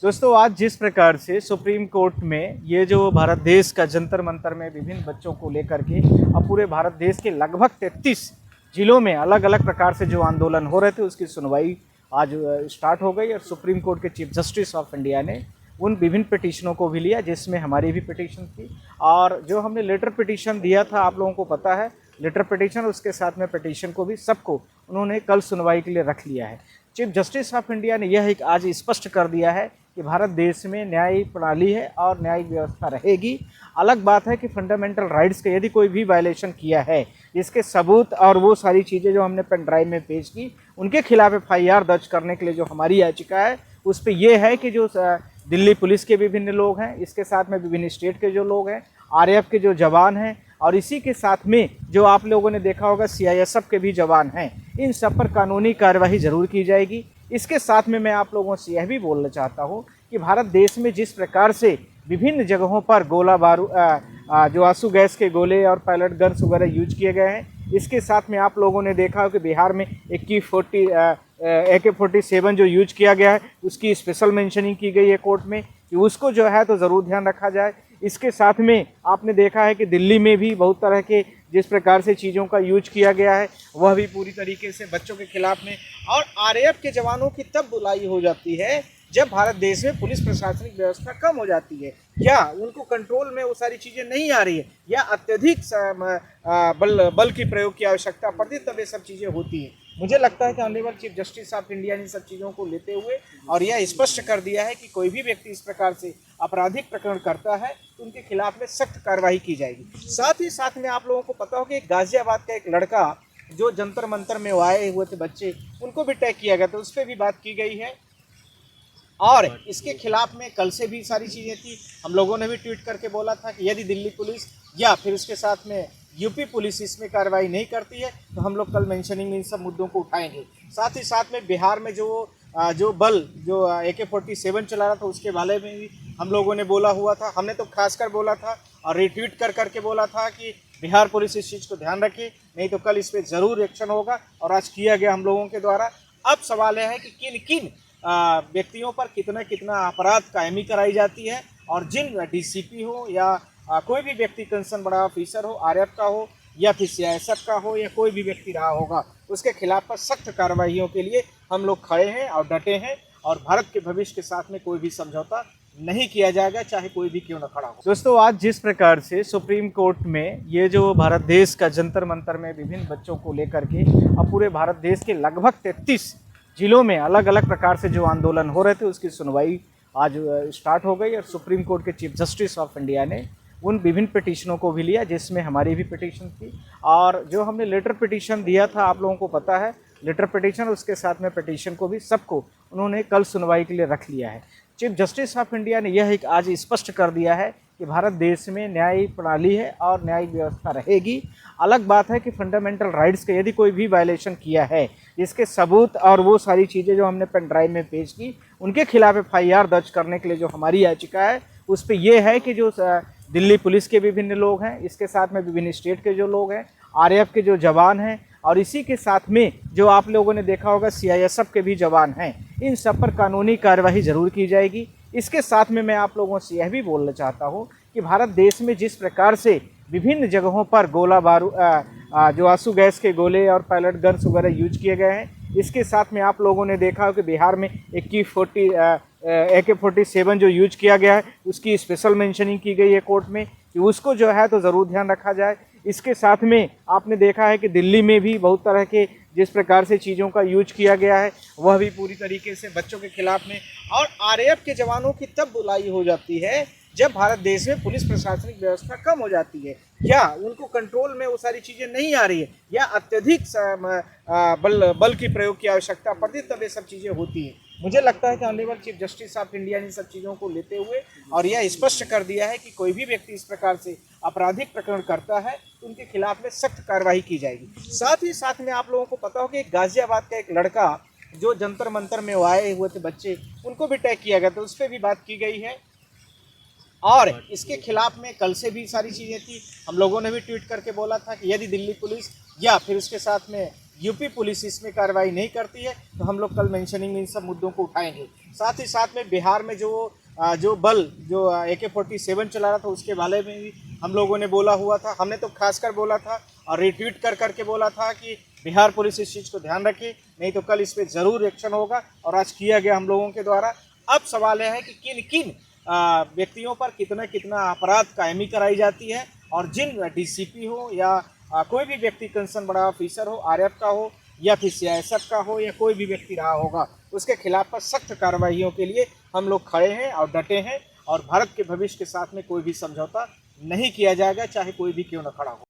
दोस्तों, आज जिस प्रकार से सुप्रीम कोर्ट में ये जो भारत देश का जंतर मंतर में विभिन्न बच्चों को लेकर के अब पूरे भारत देश के लगभग 33 जिलों में अलग अलग प्रकार से जो आंदोलन हो रहे थे उसकी सुनवाई आज स्टार्ट हो गई और सुप्रीम कोर्ट के चीफ जस्टिस ऑफ इंडिया ने उन विभिन्न पिटीशनों को भी लिया, जिसमें हमारी भी पिटीशन थी। और जो हमने लेटर पिटीशन दिया था, आप लोगों को पता है, लेटर पिटीशन उसके साथ में पिटीशन को भी सबको उन्होंने कल सुनवाई के लिए रख लिया है। चीफ जस्टिस ऑफ इंडिया ने यह एक आज स्पष्ट कर दिया है कि भारत देश में न्यायिक प्रणाली है और न्यायिक व्यवस्था रहेगी। अलग बात है कि फंडामेंटल राइट्स का यदि कोई भी वायलेशन किया है, इसके सबूत और वो सारी चीज़ें जो हमने पेन ड्राइव में पेश की, उनके खिलाफ FIR दर्ज करने के लिए जो हमारी याचिका है उस पर यह है कि जो दिल्ली पुलिस के विभिन्न लोग हैं, इसके साथ में विभिन्न स्टेट के जो लोग हैं, RAF के जो जवान हैं और इसी के साथ में जो आप लोगों ने देखा होगा CISF के भी जवान हैं, इन सब पर कानूनी कार्यवाही ज़रूर की जाएगी। इसके साथ में मैं आप लोगों से यह भी बोलना चाहता हूँ कि भारत देश में जिस प्रकार से विभिन्न जगहों पर गोला बारूद जो आंसू गैस के गोले और पैलेट गन्स वगैरह यूज किए गए हैं, इसके साथ में आप लोगों ने देखा हो कि बिहार में AK-47 जो यूज किया गया है उसकी स्पेशल मेंशनिंग की गई है कोर्ट में कि उसको जो है तो ज़रूर ध्यान रखा जाए। इसके साथ में आपने देखा है कि दिल्ली में भी बहुत तरह के जिस प्रकार से चीज़ों का यूज किया गया है वह भी पूरी तरीके से बच्चों के खिलाफ में, और RAF के जवानों की तब बुलाई हो जाती है जब भारत देश में पुलिस प्रशासनिक व्यवस्था कम हो जाती है, या उनको कंट्रोल में वो सारी चीज़ें नहीं आ रही है, या अत्यधिक बल की प्रयोग की आवश्यकता पड़ती है, तब ये सब चीज़ें होती हैं। मुझे लगता है कि honourable chief justice of India ने सब चीज़ों को लेते हुए और यह स्पष्ट कर दिया है कि कोई भी व्यक्ति इस प्रकार से आपराधिक प्रकरण करता है तो उनके खिलाफ में सख्त कार्रवाई की जाएगी। साथ ही साथ में आप लोगों को पता हो कि गाजियाबाद का एक लड़का जो जंतर मंतर में आए हुए थे बच्चे, उनको भी टैग किया गया था, उस पर भी बात की गई है। और इसके खिलाफ में कल से भी सारी चीज़ें थी, हम लोगों ने भी ट्वीट करके बोला था कि यदि दिल्ली पुलिस या फिर उसके साथ में यूपी पुलिस इसमें कार्रवाई नहीं करती है तो हम लोग कल मेंशनिंग में इन सब मुद्दों को उठाएंगे। साथ ही साथ में बिहार में जो AK-47 चला रहा था उसके बारे में भी हम लोगों ने बोला हुआ था। हमने तो खासकर बोला था और रिट्वीट करके बोला था कि बिहार पुलिस इस चीज़ को ध्यान रखे, नहीं तो कल इस पर ज़रूर एक्शन होगा, और आज किया गया हम लोगों के द्वारा। अब सवाल यह है कि किन किन व्यक्तियों पर कितना कितना अपराध कायमी कराई जाती है, और जिन DCP हो या कोई भी व्यक्ति कंसर्न बड़ा ऑफिसर हो, RAF का हो या फिर CISF का हो या कोई भी व्यक्ति रहा होगा, उसके खिलाफ पर सख्त कार्रवाइयों के लिए हम लोग खड़े हैं और डटे हैं, और भारत के भविष्य के साथ में कोई भी समझौता नहीं किया जाएगा, चाहे कोई भी क्यों न खड़ा हो। दोस्तों, आज जिस प्रकार से सुप्रीम कोर्ट में ये जो भारत देश का जंतर मंतर में विभिन्न बच्चों को लेकर के अब पूरे भारत देश के लगभग 33 जिलों में अलग अलग प्रकार से जो आंदोलन हो रहे थे उसकी सुनवाई आज स्टार्ट हो गई और सुप्रीम कोर्ट के चीफ जस्टिस ऑफ इंडिया ने उन विभिन्न पिटीशनों को भी लिया, जिसमें हमारी भी पिटीशन थी। और जो हमने लेटर पिटीशन दिया था, आप लोगों को पता है, लेटर पिटीशन उसके साथ में पिटीशन को भी सबको उन्होंने कल सुनवाई के लिए रख लिया है। चीफ जस्टिस ऑफ इंडिया ने यह एक आज स्पष्ट कर दिया है कि भारत देश में न्यायिक प्रणाली है और न्यायिक व्यवस्था रहेगी। अलग बात है कि फंडामेंटल राइट्स का यदि कोई भी वायलेशन किया है, इसके सबूत और वो सारी चीज़ें जो हमने पेन ड्राइव में पेश की, उनके खिलाफ FIR दर्ज करने के लिए जो हमारी याचिका है उस पर यह है कि जो दिल्ली पुलिस के विभिन्न लोग हैं, इसके साथ में विभिन्न स्टेट के जो लोग हैं, RAF के जो जवान हैं, और इसी के साथ में जो आप लोगों ने देखा होगा CISF के भी जवान हैं, इन सब पर कानूनी कार्यवाही ज़रूर की जाएगी। इसके साथ में मैं आप लोगों से यह भी बोलना चाहता हूँ कि भारत देश में जिस प्रकार से विभिन्न जगहों पर गोला बारूद जो आंसू गैस के गोले और पैलेट गन्स वगैरह यूज किए गए हैं, इसके साथ में आप लोगों ने देखा हो कि बिहार में AK-47 जो यूज किया गया है उसकी स्पेशल मेंशनिंग की गई है कोर्ट में कि उसको जो है तो ज़रूर ध्यान रखा जाए। इसके साथ में आपने देखा है कि दिल्ली में भी बहुत तरह के जिस प्रकार से चीज़ों का यूज किया गया है वह भी पूरी तरीके से बच्चों के खिलाफ में, और RAF के जवानों की तब बुलाई हो जाती है जब भारत देश में पुलिस प्रशासनिक व्यवस्था कम हो जाती है, या उनको कंट्रोल में वो सारी चीज़ें नहीं आ रही है, या अत्यधिक बल की प्रयोग की आवश्यकता पड़ती है, तब ये सब चीज़ें होती हैं। मुझे लगता है कि honourable chief justice of India ने सब चीज़ों को लेते हुए और यह स्पष्ट कर दिया है कि कोई भी व्यक्ति इस प्रकार से आपराधिक प्रकरण करता है तो उनके खिलाफ में सख्त कार्रवाई की जाएगी। साथ ही साथ में आप लोगों को पता हो कि गाजियाबाद का एक लड़का जो जंतर मंतर में आए हुए थे बच्चे, उनको भी टैग किया गया था, उस पर भी बात की गई है। और इसके खिलाफ में कल से भी सारी चीज़ें थी, हम लोगों ने भी ट्वीट करके बोला था कि यदि दिल्ली पुलिस या फिर उसके साथ में यूपी पुलिस इसमें कार्रवाई नहीं करती है तो हम लोग कल मेंशनिंग में इन सब मुद्दों को उठाएंगे। साथ ही साथ में बिहार में जो बल जो AK-47 चला रहा था उसके बारे में भी हम लोगों ने बोला हुआ था। हमने तो खासकर बोला था और रिट्वीट कर करके बोला था कि बिहार पुलिस इस चीज़ को ध्यान रखे, नहीं तो कल इस पर ज़रूर एक्शन होगा और आज किया गया हम लोगों के द्वारा। अब सवाल यह है कि किन किन व्यक्तियों पर कितना कितना अपराध कायमी कराई जाती है और जिन DCP हो या कोई भी व्यक्ति कंसर्न बड़ा ऑफिसर हो, RF का हो या फिर CISF का हो या कोई भी व्यक्ति रहा होगा, उसके खिलाफ पर सख्त कार्रवाइयों के लिए हम लोग खड़े हैं और डटे हैं और भारत के भविष्य के साथ में कोई भी समझौता नहीं किया जाएगा, चाहे कोई भी क्यों न खड़ा हो।